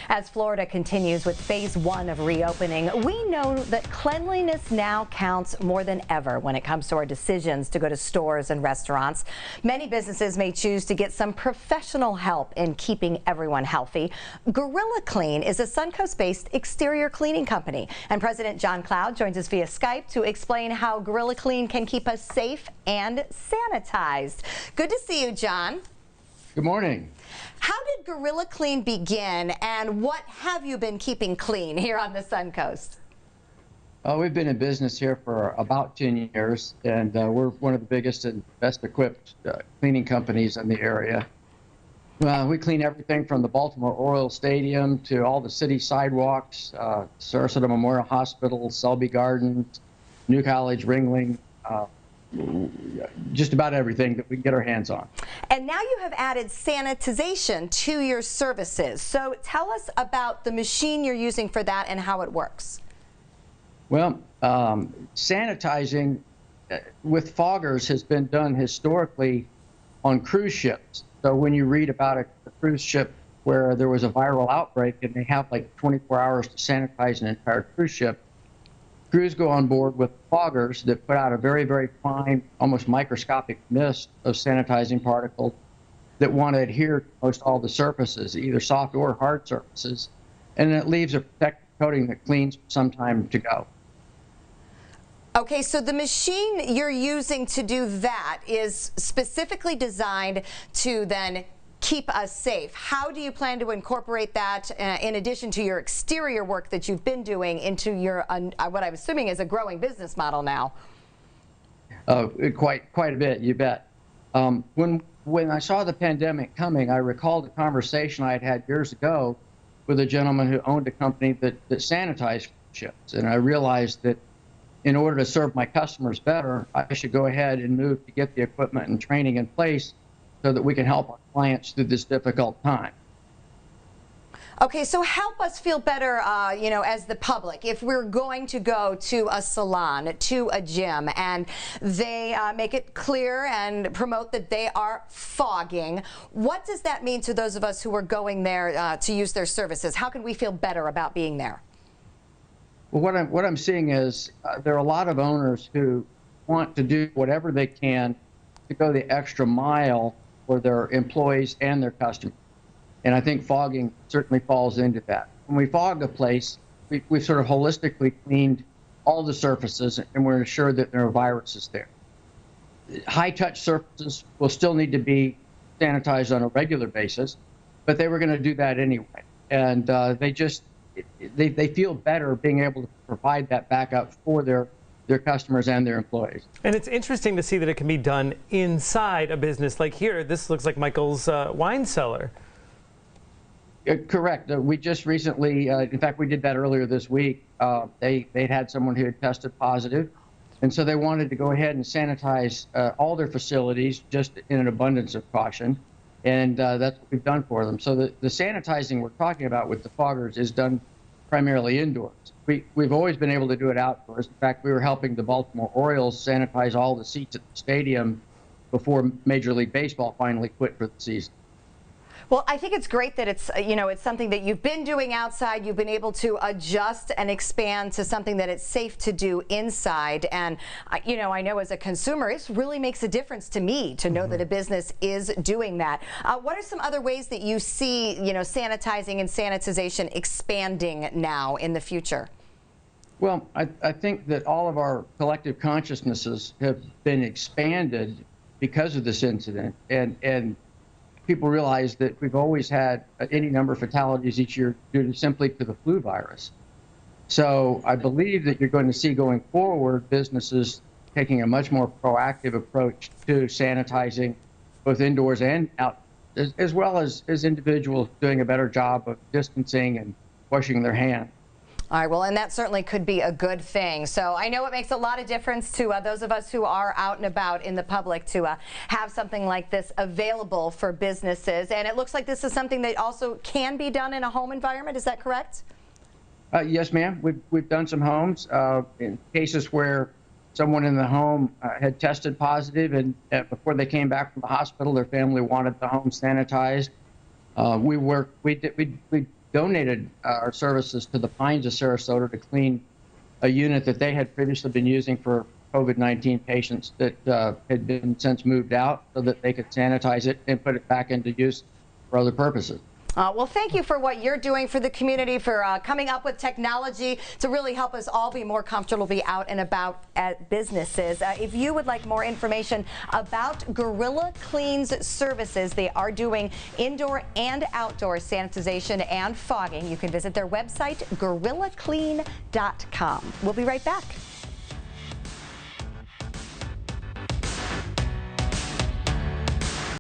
As Florida continues with phase 1 of reopening, we know that cleanliness now counts more than ever when it comes to our decisions to go to stores and restaurants. Many businesses may choose to get some professional help in keeping everyone healthy. Gorilla Kleen is a Suncoast-based exterior cleaning company, and President John Cloud joins us via Skype to explain how Gorilla Kleen can keep us safe and sanitized. Good to see you, John. Good morning. How did Gorilla Kleen begin, and what have you been keeping clean here on the Suncoast? We've been in business here for about 10 years, and we're one of the biggest and best equipped cleaning companies in the area. We clean everything from the Baltimore Orioles Stadium to all the city sidewalks, Sarasota Memorial Hospital, Selby Gardens, New College, Ringling, just about everything that we can get our hands on. And now you have added sanitization to your services. So tell us about the machine you're using for that and how it works. Well, sanitizing with foggers has been done historically on cruise ships. So when you read about a cruise ship where there was a viral outbreak and they have like 24 hours to sanitize an entire cruise ship, crews go on board with foggers that put out a very, very fine, almost microscopic mist of sanitizing particles that want to adhere to most all the surfaces, either soft or hard surfaces, and it leaves a protective coating that cleans for some time to go. Okay, so the machine you're using to do that is specifically designed to then keep us safe. How do you plan to incorporate that in addition to your exterior work that you've been doing into your what I'm assuming is a growing business model now? Quite a bit, you bet. When I saw the pandemic coming, I recalled a conversation I had had years ago with a gentleman who owned a company that sanitized ships, and I realized that in order to serve my customers better, I should go ahead and move to get the equipment and training in place so that we can help our clients through this difficult time. Okay, so help us feel better, you know, as the public. If we're going to go to a salon, to a gym, and they make it clear and promote that they are fogging, what does that mean to those of us who are going there to use their services? How can we feel better about being there? Well, what I'm seeing is there are a lot of owners who want to do whatever they can to go the extra mile for their employees and their customers. And I think fogging certainly falls into that. When we fog a place, we've sort of holistically cleaned all the surfaces, and we're assured that there are viruses there. High-touch surfaces will still need to be sanitized on a regular basis, but they were going to do that anyway. And they feel better being able to provide that backup for their customers and their employees. And it's interesting to see that it can be done inside a business like here. This looks like Michael's wine cellar. Correct. We just recently, in fact, we did that earlier this week. They'd had someone who had tested positive, and so they wanted to go ahead and sanitize all their facilities just in an abundance of caution, and that's what we've done for them. So the sanitizing we're talking about with the foggers is done primarily indoors. We've always been able to do it outdoors. In fact, we were helping the Baltimore Orioles sanitize all the seats at the stadium before Major League Baseball finally quit for the season. Well, I think it's great that it's, you know, it's something that you've been doing outside. You've been able to adjust and expand to something that it's safe to do inside. And, you know, I know as a consumer, it really makes a difference to me to know that a business is doing that. What are some other ways that you see, you know, sanitizing and sanitization expanding now in the future? Well, I think that all of our collective consciousnesses have been expanded because of this incident, and people realize that we've always had any number of fatalities each year due simply to the flu virus. So I believe that you're going to see going forward businesses taking a much more proactive approach to sanitizing both indoors and out, as well as individuals doing a better job of distancing and washing their hands. All right, well, and that certainly could be a good thing. So I know it makes a lot of difference to those of us who are out and about in the public to have something like this available for businesses. And it looks like this is something that also can be done in a home environment. Is that correct? Yes, ma'am. We've done some homes in cases where someone in the home had tested positive, and before they came back from the hospital, their family wanted the home sanitized. We donated our services to the Pines of Sarasota to clean a unit that they had previously been using for COVID-19 patients that had been since moved out, so that they could sanitize it and put it back into use for other purposes. Well, thank you for what you're doing for the community, for coming up with technology to really help us all be more comfortable, be out and about at businesses. If you would like more information about Gorilla Clean's services, they are doing indoor and outdoor sanitization and fogging. You can visit their website, gorillaclean.com. We'll be right back.